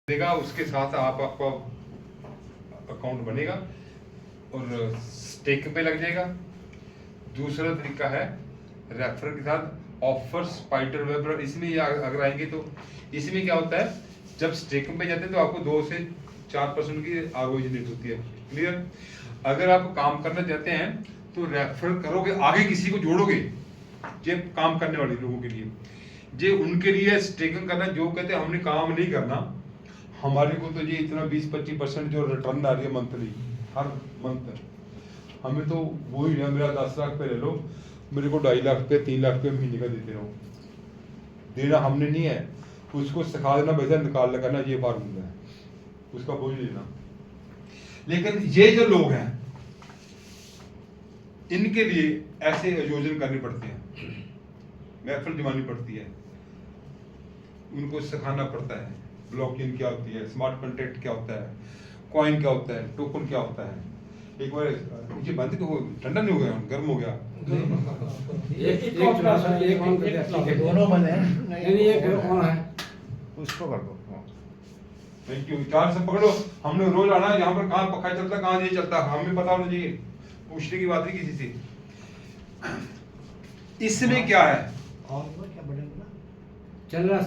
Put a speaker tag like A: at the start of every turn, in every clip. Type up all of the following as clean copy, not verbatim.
A: देगा, उसके साथ आपका अकाउंट बनेगा और स्टेक पे लग जाएगा। दूसरा तरीका है रेफरल के साथ ऑफर स्पाइडर वेब। इसमें अगर आएंगे तो इसमें क्या होता है, जब स्टेक पे जाते हैं तो आपको 2 से 4% की आरओआई जनरेट होती है। क्लियर? अगर आप काम करना चाहते हैं तो रेफर करोगे, आगे किसी को जोड़ोगे, ये काम करने वाले लोगों के लिए, ये उनके लिए स्टेकिंग करना। जो कहते हैं हमने काम नहीं करना, हमारे को तो ये इतना 20-25% जो रिटर्न आ रही है मंथली, हर मंथ, हमें तो वही है। मेरा 10 लाख पे ले लो, मेरे को 2.5 लाख पे 3 लाख पे महीने का देते रहो। देना हमने नहीं है, उसको सिखा देना, पैसा निकाल करना, ये फार्मूला है, उसका बोझ लेना। लेकिन ये जो लोग हैं, इनके लिए ऐसे आयोजन करने पड़ते हैं, महफिल जमानी पड़ती है, उनको सिखाना पड़ता है ब्लॉकचेन क्या होती है, स्मार्ट कॉन्ट्रैक्ट क्या होता है, कॉइन क्या होता है, टोकन क्या होता है। एक बार मुझे बंद तो ठंडा नहीं हो गया, गर्म हो गया।
B: दोनों बंद है,
C: उसको कर दो।
A: Thank you. चार से पकड़ो, हमने रोज आना, यहाँ पर कहाँ पक्का चलता, कहाँ ये चलता, हमें पता होना चाहिए, पूछने की बात नहीं किसी से। इसमें क्या है,
B: चल रहा है,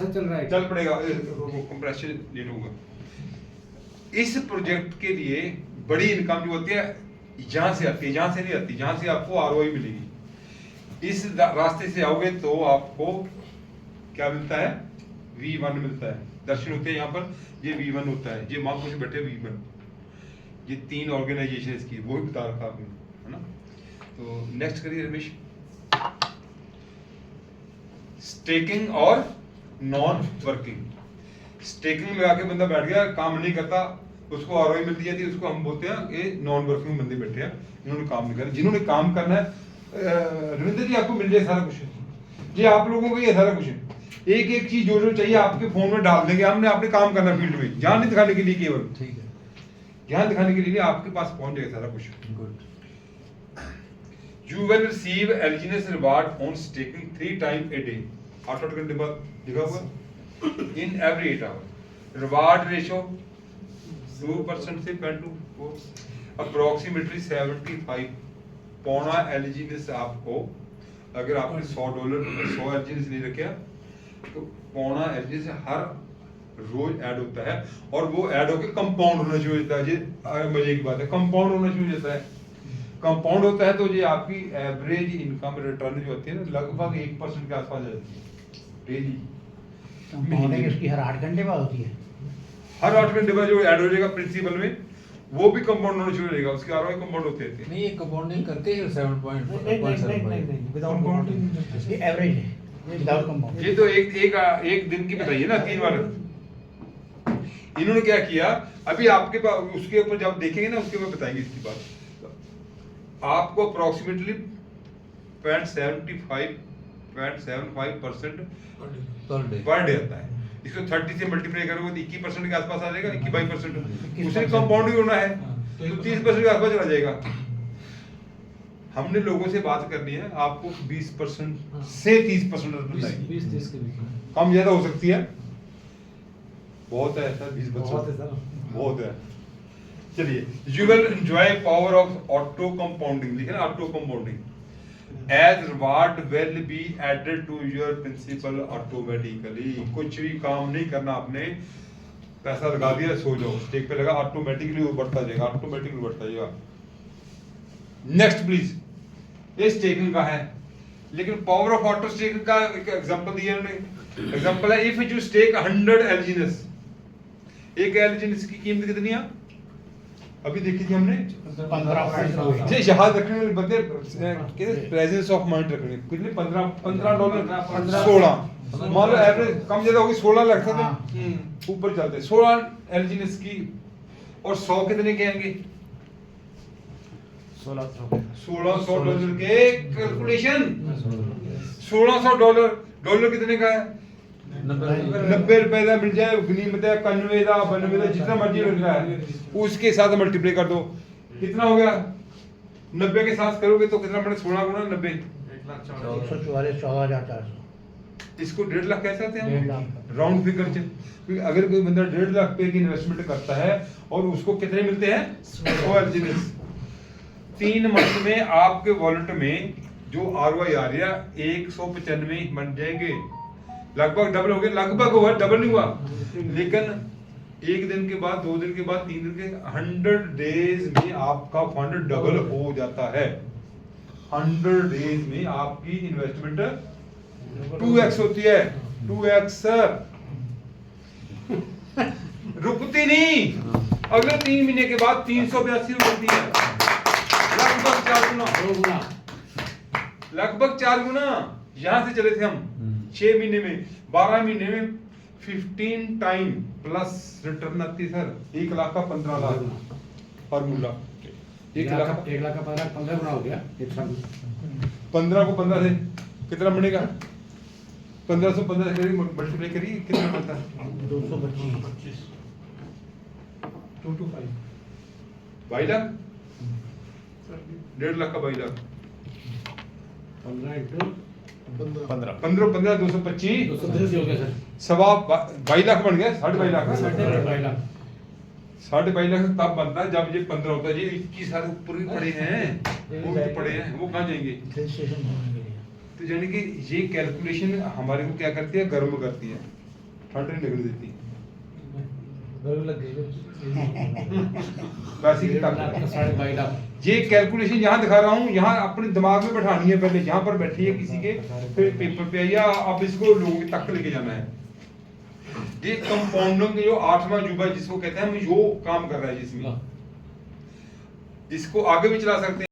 A: चल पड़ेगा, कंप्रेशन लेट होगा। इस प्रोजेक्ट के लिए बड़ी इनकम जो होती है यहाँ से आती है, यहाँ से नहीं आती, जहाँ से आपको आरओआई मिलेगी। इस रास्ते से आओगे तो आपको क्या मिलता है, V1 मिलता है। दर्शन होते हैं यहाँ पर, ये V1 होता है, ये माँ कुछ बैठे V1, ये 3 ऑर्गेनाइजेशन इसकी, वो भी बता रखा आपने, है ना। तो नेक्स्ट करिए रमेश। स्टेकिंग और नॉन वर्किंग। स्टेकिंग लगा के बंदा बैठ गया, काम नहीं करता, उसको आरओआई मिलती जाती है, उसको हम बोलते हैं ये नॉन वर्किंग बंदे बैठे हैं, इन्होंने काम नहीं करा। जिन्होंने काम करना है, रविंद्र जी आपको मिल जाए सारा कुछ, जी आप लोगों को ये सारा कुछ, एक एक चीज जो चाहिए आपके फोन में डाल देंगे हमने, आपने काम करना फील्ड में, ज्ञान नहीं दिखाने के लिए केवल,
B: ठीक है,
A: ज्ञान दिखाने के लिए आपके पास पहुंच जाएगा सारा कुछ।
B: Good.
A: You will receive Alginus reward on staking 3 times a day. 8 घंटे बाद लिखा हुआ, in every 8 hours. Reward ratio 2% से 0.24, approximately 75 पौना Alginus आपको, अगर आपने $100 Alginus ले रखे तो पौना Alginus हर रोज ऐड होता है, और वो ऐड होकर कंपाउंड होना शुरू होता है। ये मजे की बात है, कंपाउंड होना शुरू होता है। कंपाउंड होता है तो ये आपकी एवरेज इनकम रिटर्न जो होती है ना, लगभग 1% के आसपास जाती है डेली।
B: कंपाउंडिंग इसकी हर 8 घंटे बाद होती है,
A: हर 8 घंटे बाद जो ऐड हो जाएगा प्रिंसिपल में, वो भी कंपाउंड होना शुरू हो जाएगा, उसके आरओआई कंपाउंड होते हैं।
D: नहीं, ये कंपाउंडिंग करके ही 7.5
B: नहीं, विदाउट कंपाउंडिंग, ये एवरेज है, विदाउट कंपाउंडिंग।
A: ये तो एक दिन की बताइए ना, 3 बार। इन्होंने क्या किया, अभी आपके पास उसके ऊपर जब देखेंगे ना, उसके ऊपर बताएंगे इसकी बात। आपको अप्रोक्सीमेटली 0.75% पर डे आता है। इसको 30 से मल्टीप्लाई करोगे तो 21% के आसपास आ जाएगा, 21-22%। उसे कंपाउंड ही होना है तो 30% के आसपास चला जाएगा। हमने लोगों से बात करनी है, आपको 20% से 30% रिटर्न आएगी।
D: 20-30 के बीच में
A: कम ज्यादा हो सकती है, बहुत है ऐसा 20%, बहुत है। चलिए, you will enjoy power of auto compounding, लिखे ना auto compounding, as reward will be added to your principal automatically। कुछ भी काम नहीं करना आपने, पैसा लगा दिया, सो जाओ, स्टेक पे लगा, ऑटोमेटिकली वो बढ़ता जाएगा, ऑटोमेटिकली बढ़ता जाएगा। नेक्स्ट प्लीज, ये स्टेकिंग का है, लेकिन पावर ऑफ ऑटो स्टेकिंग का एक एग्जांपल दिया उन्होंने। एग्जांपल है, इफ यू स्टेक 100 एल्जिनस, एक एल्जिनस की कीमत कितनी है अभी देखी थी हमने,
B: 15%।
A: जे याद रखने वाले बंदे प्रेजेंस ऑफ माइंड रखने, कितने $15 16, मान लो एवरेज कम ज्यादा होगी, 16 लगता था, ऊपर चलते 16 एल्जिनस की, और 100 कितने के आएंगे, $1600 के। कैलकुलेशन, $1600 कितने का है, 90 रुपए का मिल जाए, गनीमत है 91 का 92 का, जितना मर्जी मिल रहा है, उसके साथ मल्टीप्लाई कर दो, कितना हो गया, 90 के साथ करोगे तो कितना बने, 16 गुना 90,
B: 144, 14,400।
A: इसको 1.5 लाख कह सकते हैं
B: 1.5 लाख।
A: राउंड फिगर से, क्योंकि अगर कोई बंदा 1.5 लाख पे की इन्वेस्टमेंट करता है और उसको कितने मिलते हैं ओरिजिनल्स, 3 मंथ में आपके वॉलेट में जो ROI आ रहा 195 बन जाएंगे, लगभग डबल हो गया, लगभग हुआ, डबल नहीं हुआ, लेकिन 1 दिन के बाद, 2 दिन के बाद, 3 दिन के 100 डेज में आपका फंड डबल हो जाता है। 100 डेज में आपकी इन्वेस्टमेंट 2x होती है, 2x रुकती नहीं, अगले 3 महीने के बाद 382 रुकती है, लगभग 4 गुना, लगभग 4 गुना। यहां से चले थे हम 6 महीने में, 12 महीने में 15 टाइम प्लस रिटर्न आती है सर, 1 लाख का 15 लाख फॉर्मूला, 1 लाख का
B: 1 लाख का 15 गुना हो गया एक साल में।
A: 15 को 15 से कितना बनेगा, 1515 से मल्टीप्लाई करिए, कितना बनता है
B: 225
D: 225
A: 22 लाख, 1.5 लाख का 22 लाख,
B: 15 इंटू
C: 15
A: 15 15 225,
B: 210 हो गया सर।
A: सवा 22 लाख बन गया, 22.5 लाख,
B: 22 लाख
A: 22.5 लाख तब बनता है जब ये 15 होता है। ये 21 साल ऊपर भी पड़े हैं, वो भी तो पड़े हैं, वो कहाँ जाएंगे?
B: रजिस्ट्रेशन होने के लिए।
A: तो यानी कि ये कैलकुलेशन हमारे को क्या करती है, गर्म करती है, ठंड नहीं लगने देती,
D: गर्व लग गई
A: वैसे की
B: 1.5 लाख
A: ताकत
B: का
A: है।
B: 22.5 लाख।
A: ये कैलकुलेशन यहाँ दिखा रहा हूँ, यहाँ अपने दिमाग में बैठानी है, पहले यहाँ पर बैठी है किसी के, फिर पेपर पे या अब इसको लोगों तक लेके जाना है। ये कंपाउंडिंग के जो 8वां अजूबा है जिसको कहते हैं, हम यो काम कर रहा है जिसमें, इसको आगे भी चला सकते हैं।